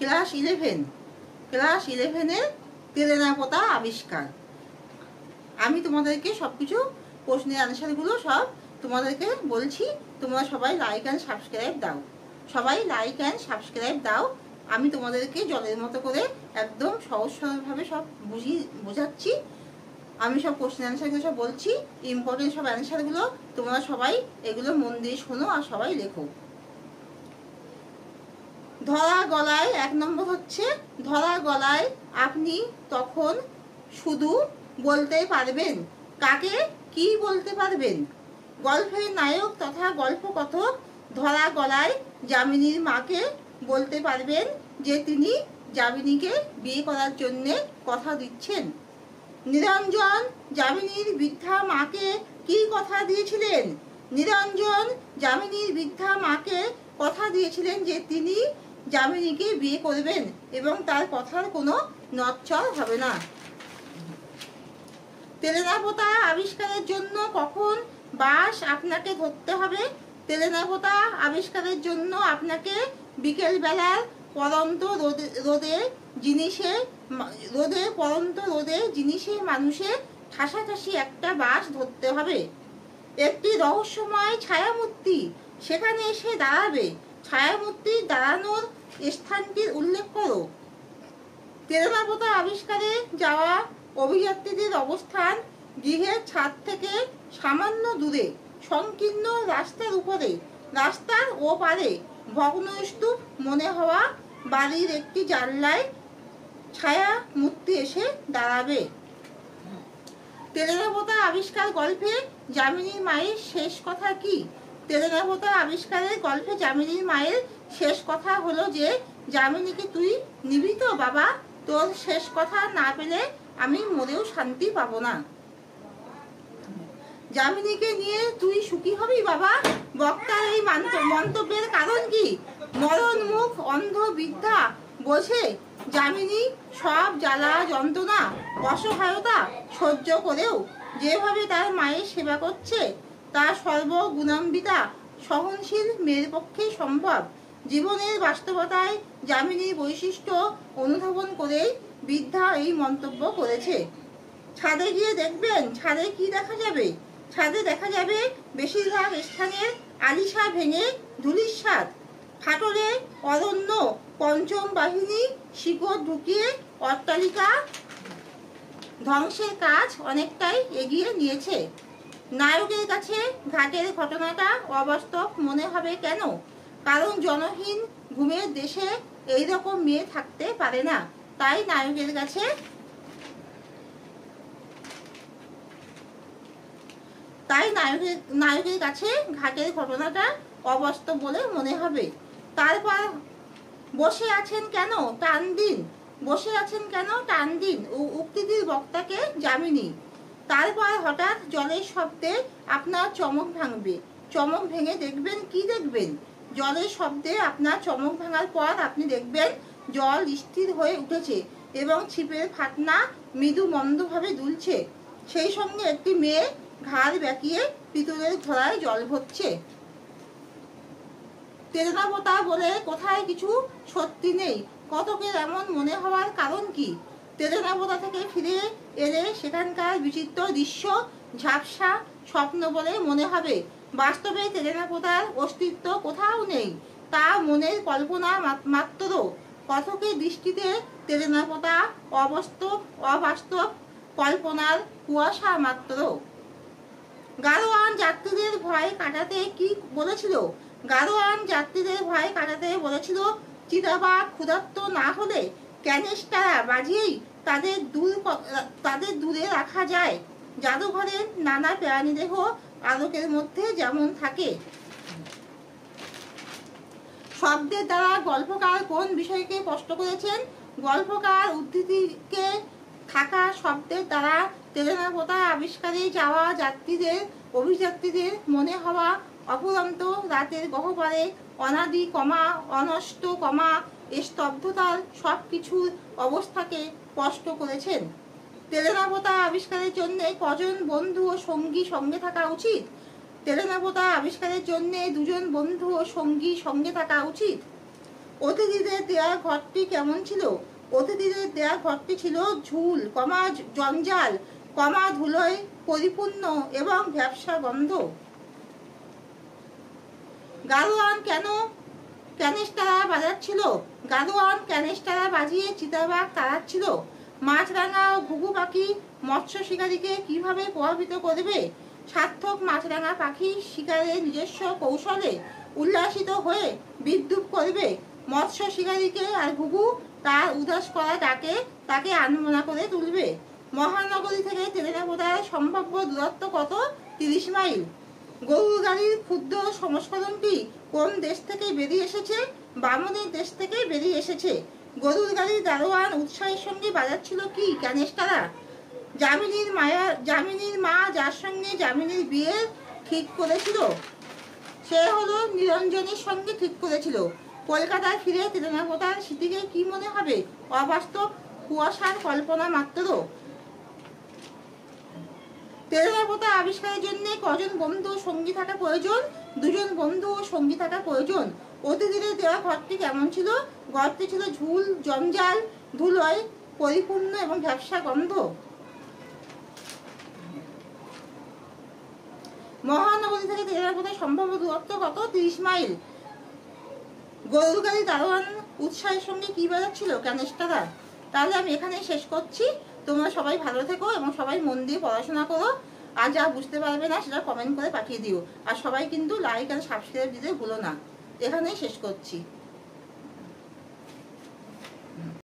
Class 11-এর Telenapota আবিষ্কার। আমি তোমাদেরকে সবকিছু প্রশ্নের আনসারগুলো সব তোমাদেরকে বলছি। তোমরা সবাই লাইক অ্যান্ড সাবস্ক্রাইব দাও। আমি তোমাদেরকে জলের মতো করে একদম সহজ সরলভাবে সব বোঝাচ্ছি। আমি সব কোশ্চেন অ্যান্সারগুলো সব বলছি, ইম্পর্টেন্ট সব অ্যান্সারগুলো। তোমরা সবাই এগুলো মন দিয়ে শোনো আর সবাই লেখো। ধরা গলায় 1 নম্বর হচ্ছে, ধরা গলায় আপনি তখন শুধু বলতে পারবেন। কাকে কি বলতে পারবেন? গল্পের নায়ক তথা গল্পকথক ধরা গলায় যামিনীর মাকে বলতে পারবেন যে তিনি যামিনীকে বিয়ে করার জন্যে কথা দিচ্ছেন। নিরঞ্জন যামিনীর বৃদ্ধা মাকে কি কথা দিয়েছিলেন? নিরঞ্জন যামিনীর বৃদ্ধা মাকে কথা দিয়েছিলেন যে তিনি যামিনীকে বিয়ে করবেন এবং তার কথার কোনো নড়চড় হবে না। তেলেনাপোতা আবিষ্কারের জন্য কখন বাঁশ আপনাকে ধরতে হবে? তেলেনাপোতা আবিষ্কারের জন্য আপনাকে বিকেলবেলার পড়ন্ত রোদে জিনিসে মানুষে ঠাসাঠাসি একটা বাঁশ ধরতে হবে। একটি রহস্যময় ছায়ামূর্তি সেখানে এসে দাঁড়াবে। ছায়ামূর্তি দাঁড়ানোর স্থানটির উল্লেখ করো। তেলেনাপোতা আবিষ্কারে যাওয়া অভিযাত্রীদের অবস্থান গৃহের ছাদ থেকে সামান্য দূরে, সংকীর্ণ রাস্তার উপরে, রাস্তার ওপারে ভগ্নস্তূপ মনে হওয়া বাড়ির একটি জানলায় ছায়ামূর্তি এসে দাঁড়াবে। তেলেনাপোতা আবিষ্কার গল্পে যামিনীর মায়ের শেষ কথা কি? তেলেনাপোতা আবিষ্কারের গল্পে যামিনীর মায়ের শেষ কথা হলো যে, যামিনীকে তুই নিবি তো বাবা? তোর শেষ কথা না পেলে আমি মরেও শান্তি পাবো না। যামিনীকে নিয়ে তুই সুখী হবি বাবা? বক্তার এই মন্তব্যের কারণ কি? মরণ মুখ অন্ধ বৃদ্ধা বোঝে যামিনী সব জ্বালা যন্ত্রণা অসহায়তা সহ্য করেও যেভাবে তার মায়ের সেবা করছে তা সর্বগুণান্বিতা সহনশীল মেয়ের পক্ষে সম্ভব। জীবনের বাস্তবতায় যামিনীর বৈশিষ্ট্য অনুধাবন করে বৃদ্ধা এই মন্তব্য করেছে। ছাদে গিয়ে দেখবেন, ছাদে কি দেখা যাবে? ছাদে দেখা যাবে বেশিরভাগ স্থানের আলিশা ভেঙে ধূলিসাৎ, ফাটলে অরণ্য, পঞ্চম বাহিনী শিকড় ঢুকিয়ে অট্টালিকা ধ্বংসের কাজ অনেকটাই এগিয়ে নিয়েছে। নায়কের কাছে ঘাটের ঘটনাটা অবাস্তব মনে হবে কেন? কারণ জনহীন ঘুমের দেশে এইরকম মেয়ে থাকতে পারে না। তাই নায়কের কাছে ঘাটের ঘটনাটা অবাস্তব বলে মনে হবে। তারপর বসে আছেন কেন টান দিন উক্তিটির বক্তাকে যামিনী। তারপর হঠাৎ জলের শব্দে আপনার চমক ভাঙবে। চমক ভেঙে দেখবেন, কি দেখবেন? জলের শব্দে আপনার চমক ভাঙার পর আপনি দেখবেন জল স্থির হয়ে উঠেছে এবং ছিপের ফাতনা মৃদু মন্দভাবে দুলছে। সেই সঙ্গে একটি মেয়ে ঘাড় বেঁকিয়ে পিতলের ঘোড়ায় জল ভরছে। তেলেনাপোতা বলে কোথায় কিছু সত্যি নেই। কতকের এমন মনে হওয়ার কারণ কি? তেলেনাপোতা থেকে ফিরে এলে সেখানকার বিচিত্র দৃশ্য ঝাপসা স্বপ্ন বলে মনে হবে। বাস্তবে তেলেনাপোতার অস্তিত্ব কোথাও নেই, তা মনের কল্পনা মাত্র। কথকের দৃষ্টিতে তেলেনাপোতা অবাস্তব কল্পনার কুয়াশা মাত্র। গাড়োয়ান যাত্রীদের ভয় কাটাতে কি বলেছিল? গাড়োয়ান যাত্রীদের ভয় কাটাতে বলেছিল, চিতাবাঘ ক্ষুধার্ত না হলে ক্যানিস্টারা বাজিয়েই তাদের দূরে রাখা যায়। জাদুঘরের নানা প্রাণীদেহ আলোকের মধ্যে যেমন থাকে। শব্দের দ্বারা গল্পকার কোন বিষয়কে স্পষ্ট করেছেন? গল্পকার উদ্ধৃতিকে থাকা শব্দের দ্বারা তেলেনাপোতা আবিষ্কারে যাওয়া অভিযাত্রীদের মনে হওয়া অফুরন্ত রাতের গহ্বরে অনাদি অনষ্ট স্তব্ধতার সব কিছুর অবস্থাকে স্পষ্ট করেছেন। তেলেনাপোতা আবিষ্কারের জন্য কজন বন্ধু ও সঙ্গী সঙ্গে থাকা উচিত? তেলেনাপোতা আবিষ্কারের জন্য 2 জন বন্ধু ও সঙ্গী সঙ্গে থাকা উচিত। অতিথিদের দেয়া ঘরটি কেমন ছিল? অতিথিদের দেয়া ঘরটি ছিল ঝুল, জঞ্জাল, ধুলোয় পরিপূর্ণ এবং ভ্যাপসা গন্ধ। গাড়োয়ান কেন ক্যানিস্টারা বাজাচ্ছিল? গাড়োয়ান ক্যানিস্টারা বাজিয়ে চিতাবাঘ তাড়াচ্ছিল। মাছরাঙা ও ঘুঘু পাখি মৎস্য শিকারীকে কিভাবে প্রভাবিত করবে? সার্থক মাছরাঙা পাখি শিকারের নিজস্ব কৌশলে উল্লাসিত হয়ে বিদ্রুপ করবে মৎস্য শিকারীকে, আর ঘুঘু তার উদাস করা ডাকে তাকে আনমনা করে তুলবে। মহানগরী থেকে তেলেনাপোতার সম্ভাব্য দূরত্ব কত? 30 মাইল। গরুর গাড়ির ক্ষুদ্র সংস্করণটি কোন দেশ থেকে বেরিয়ে এসেছে? বামনের দেশ থেকে বেরিয়ে এসেছে। গরুর গাড়ির দারোয়ান উৎসাহের সঙ্গে বাজাচ্ছিল কি? ক্যানিস্টারা। যামিনীর মা যার সঙ্গে যামিনীর বিয়ে ঠিক করেছিল সে হলো নিরঞ্জনের সঙ্গে ঠিক করেছিল। কলকাতায় ফিরে তেলেনাপোতার স্মৃতিকে কি মনে হবে? অবাস্তব, কুয়াশার কল্পনা মাত্র। তেলেনাপোতা আবিষ্কারের জন্য কজন বন্ধু সঙ্গী থাকা প্রয়োজন? 2 জন বন্ধু ও সঙ্গী থাকা প্রয়োজন। অতিথিদের দেওয়া ঘরটি কেমন ছিল? ঘরটি ছিল ঝুল, জঞ্জাল, ধুলোয় পরিপূর্ণ এবং ভ্যাপসা গন্ধ। মহানগরী থেকে তেলেনাপোতার সম্ভাব্য দূরত্ব কত? 30 মাইল। গরুর গাড়ি দারোয়ান উৎসাহের সঙ্গে কি বাজাচ্ছিল? ক্যানিস্টারা। তাহলে আমি এখানেই শেষ করছি। তোমরা সবাই ভালো থেকো এবং সবাই মন দিয়ে পড়াশোনা করো। আর যা বুঝতে পারবে না সেটা কমেন্ট করে পাঠিয়ে দিও। আর সবাই কিন্তু লাইক আর সাবস্ক্রাইব দিতে ভুলো না। এখানেই শেষ করছি।